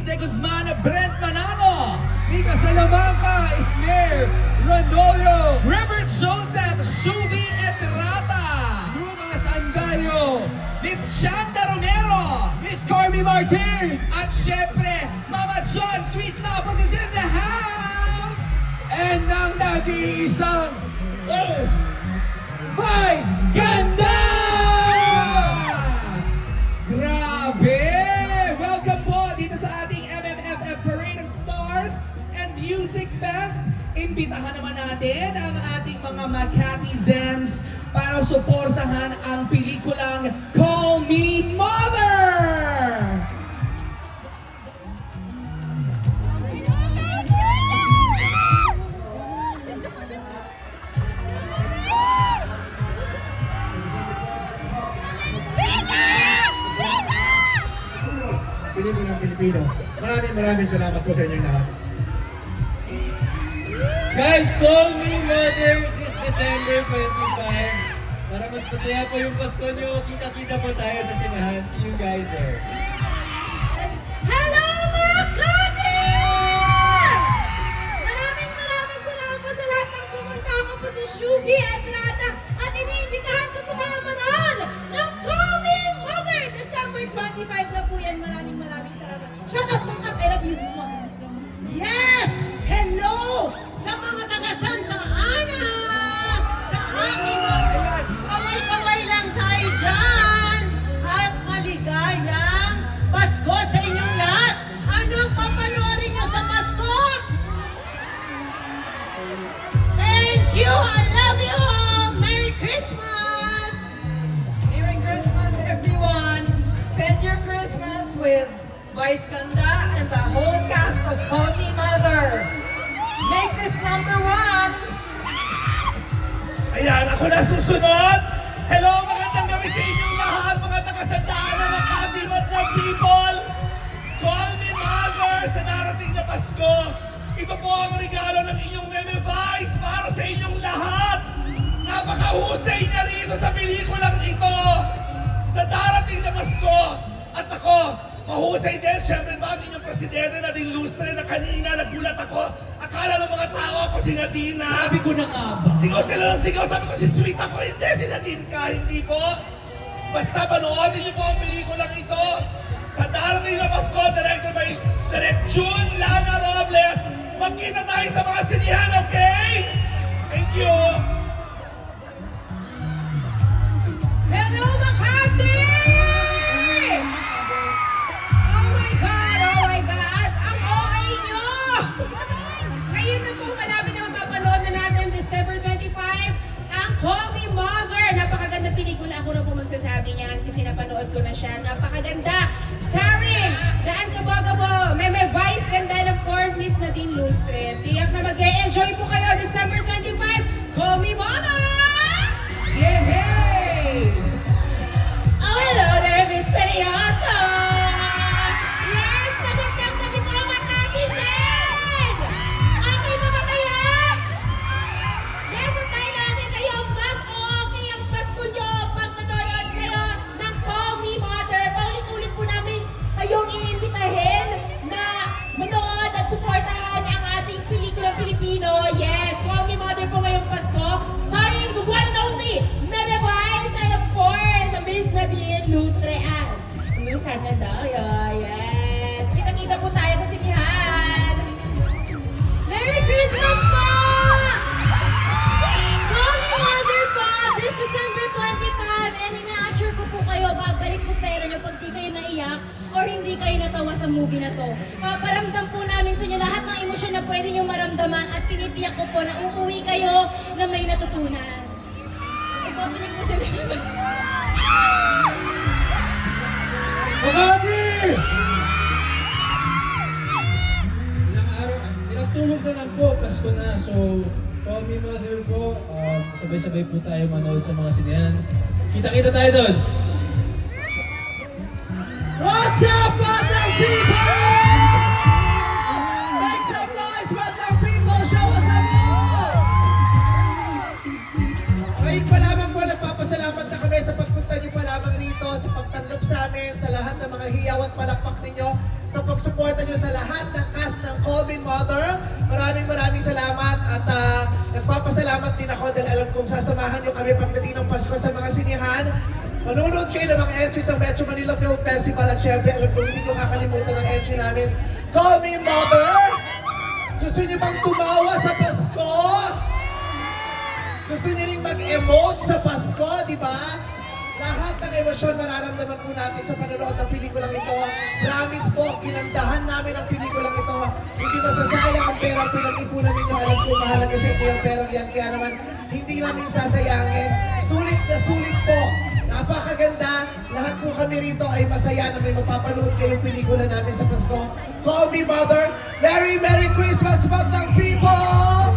de Guzman, Brent Manalo, Mika Salamanca, Ismael Randolio, River Joseph, Shuvi Etrata, Lucas Andayo, Miss Chanda Romero, Miss Carmi Martin, at syempre, Mama John Sweet Lopez is in the house! and ang nag-iisang Vice Ganda! Grabe! Welcome po dito sa ating MMFF Parade of Stars and Music Fest. Imbitahan naman natin ang ating mga Makatizens para suportahan ang pelikulang Call Me Mother! Pilipinas Pilipino. Maraming salamat po sa inyong lahat. Guys, call me mother this December 25. Para mas masaya po yung Pasko nyo, kita-kita po tayo sa sinahan. See you guys there. Hello mga kami! Maraming salamat po sa lahat ng pumunta. Ako po si Shuvi Etrata at iniimbitahan ko po kayo manood ng Call Me Mother! December 25 na po yan. Maraming salamat. Shoutout po Kat, I love you. Yes! Hello! Sa mga taga Santa Ana! Sa amin kaway-kaway lang tayo dyan! At maligayang Pasko sa inyong lahat! Anong papanoorin nyo sa Pasko? Thank you! I love you all! Merry Christmas! Merry Christmas, everyone! Spend your Christmas with Vice Ganda and the whole cast of Call Me Mother. Make this number one! Ayan, ako na susunod! Hello, magandang gabi sa inyong lahat, mga taga-Sandaan na Makatimat na people! Call Me Mother sa narating na Pasko! Ito po ang regalo ng inyong Meme Vice para sa inyong lahat! Napakahusay niya rito sa pelikulang ito! Sa darating na Pasko! At ako, mahusay din, syempre ba ang inyong presidente na din lustre na kanina nagulat ako. Akala ng mga tao ako si Nadine na. Sabi ko na nga ba? Sigaw sila ng sigaw. Sabi ko si Sweet ako. Hindi, si Nadine ka. Hindi po. Basta panoodin niyo po ang pelikulang ito. Sa darating na Pasko, directed by Direct June Lana Robles. Magkita tayo sa mga sinihan, okay? Thank you. Hello, Makati! Oh my God! Ang OA nyo! Ngayon na po, malapit na mapapanood na natin December 25 ang Call Me Mother. Napakaganda pelikula. Ako na po magsasabi niyan kasi napanood ko na siya. Napakaganda. Starring Daan Kabogabo, Meme Vice Ganda, and of course, Miss Nadine Lustre. Tiyak na mag-enjoy po kayo December 25. Call Me Mother! Yay! Oh, hello there, Misterioso! Yes, magandang gabi po mga katizen! Okay pa ba kayo? Yes, at tayo natin kayo mas okay ang Pasko nyo pag manonood kayo ng Call Me Mother. Paulit-ulit po namin kayong iimbitahin na manood at supportahan ang ating pelikulang Pilipino. Yes, Call Me Mother po ngayong Pasko, starring the one and only Meme Vice and of course, Miss Nadine Lustre and Lucas Andayo. Yes! Kita-kita po tayo sa sinihan! Merry Christmas po! Call Me Mother po this December 25 and ina-assure ko po kayo, babalik ko pera nyo pag di kayo naiyak or hindi kayo natawa sa movie na to. Paparamdam po namin sa inyo lahat ng emosyon na pwede nyo maramdaman at tinitiyak ko po na uuwi kayo na may natutunan. Ipopinig po sa mga. Makati! Ilang tulog na lang po, Pasko na. So, Call Me Mother po, sabay-sabay po tayo manood sa mga sinehan. Kita-kita tayo doon! What's up, Batang People? Make some noise, Batang People! Show us some love! Ngayon pa lamang po, nagpapasalamat na kami sa pagpunta niyo pa lamang rito, sa pagtanggap sa amin, sa lahat ng mga hiyaw at palakpak ninyo. sa pagsuporta nyo sa lahat ng cast ng Call Me Mother. Maraming salamat at nagpapasalamat din ako dahil alam kong sasamahan nyo kami pagdating ng Pasko sa mga sinihan. Manonood kayo ng mga entries ng Metro Manila Film Festival at syempre alam kong hindi nyo kakalimutan ang entry namin. Call Me Mother! Gusto niyo bang tumawa sa Pasko? Gusto niyo rin mag-emote sa Pasko, di ba? Lahat ng emosyon mararamdaman po natin sa panonood ng pelikulang ito. Promise po, ginandahan namin ang pelikulang ito. Hindi masasayang ang perang pinag-ipunan ninyo. Alam ko, mahalaga sa inyo yung perang yan. Kaya naman, hindi namin sasayangin. Sulit na sulit po. Napakaganda. Lahat po kami rito ay masaya na may mapapanood kayong pelikula namin sa Pasko. Call Me Mother. Merry Christmas, Magdang people!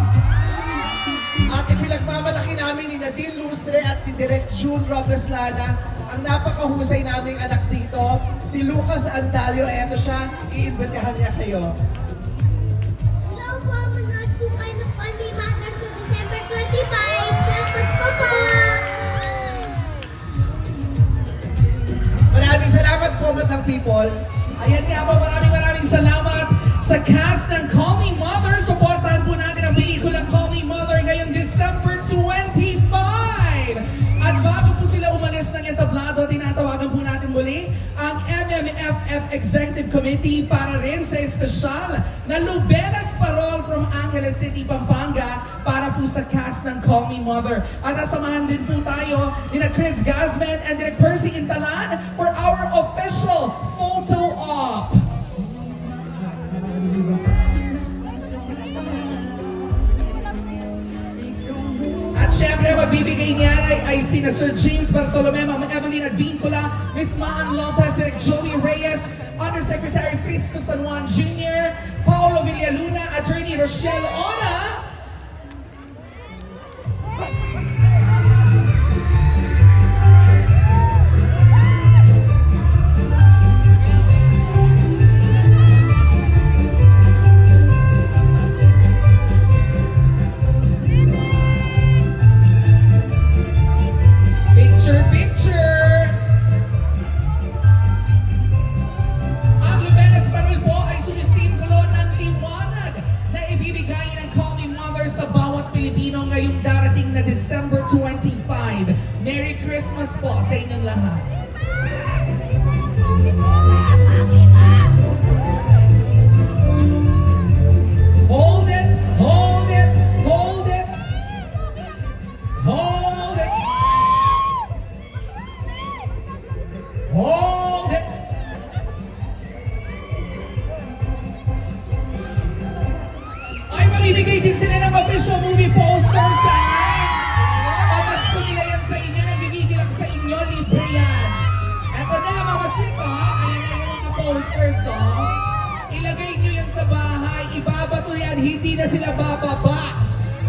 At ipinagmamalaki namin ni Nadine Lustre at ni Direk June Robles Lana ang napakahusay naming anak dito, si Lucas Andalio. Eto siya, iimbitahan niya kayo. Hello po, manood po kayo ng Call Me Mother sa December 25 sa Pasko po! Maraming salamat po, Magdang people. Ayan nga po, maraming salamat sa cast ng Call Me Mother. Supportahan po natin ang pelikulang Call Me Mother ngayong December 25! At bago po sila umalis ng entablado, tinatawagan po natin muli ang MMFF Executive Committee para rin sa espesyal na Lubenas Parol from Angeles City, Pampanga para po sa cast ng Call Me Mother. At sasamahan din po tayo ni na Chris Gazman and Direk Percy Intalan for our official photo op. At syempre, magbibigay niya ay sina Sir James Bartolome, Ma'am Evelyn Advincula, Miss Maan Lopez, Direk Joey Reyes, Undersecretary Frisco San Juan Jr., Paolo Villaluna, Attorney Rochelle Ona, Picture! Ang Lubenas Parol po ay sumisimbolo ng liwanag na ibibigay ng Call Me Mother sa bawat Pilipino ngayong darating na December 25. Merry Christmas po sa inyong lahat. Hold it! Hold it! Hold it! Hold it! Hold it! Ay, mamibigay din sila ng official movie posters, ha? Papas po nila yan sa inyo, nagigigil ako sa inyo, libre yan. Eto na, mamasit, ha? Ayan na yung mga posters, Ilagay nyo yan sa bahay, ibabato yan, hindi na sila bababa.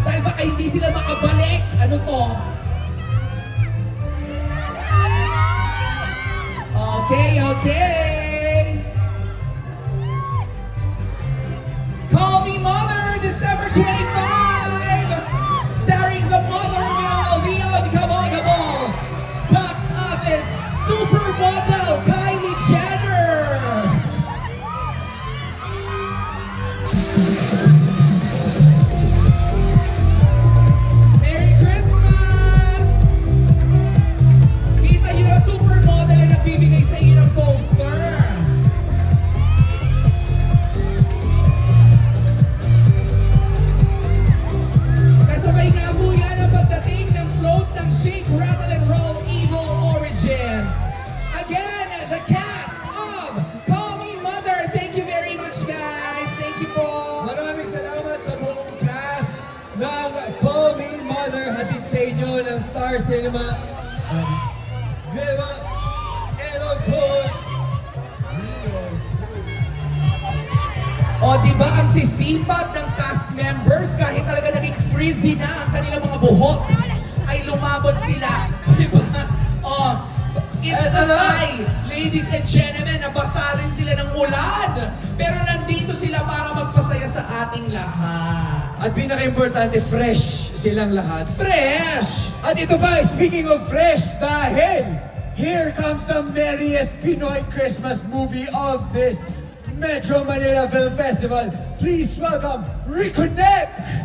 Dahil baka hindi sila makabalik. Ano to? Okay. Call Me Mother, December 25! Starring the mother of it all, the uncommodable box office supermodel, Kylie Jenner! Merry Christmas! Kita nyo na supermodel na nagbibigay sa inyo ng poster. Kasabay nga po yan ang pagdating ng float ng Shake, Rattle and Roll Evil Origins. Again, the cast of Call Me Mother. Thank you very much, guys. Thank you po. Maraming salamat sa buong cast ng Call Me Mother, hatid sa inyo ng Star Cinema, Viva, and of course, O, di ba ang sisipag ng cast members kahit talaga naging frizzy na ang kanilang mga buhok ay lumabot sila. Di ba? O, it's the time, ladies and gentlemen, nabasa rin sila ng ulan. Pero nandito sila para magpasaya sa ating lahat. at pinaka-importante, fresh silang lahat. Fresh! At ito pa, speaking of fresh, dahil here comes the merriest Pinoy Christmas movie of this Metro Manila Film Festival. Please welcome Reconnect!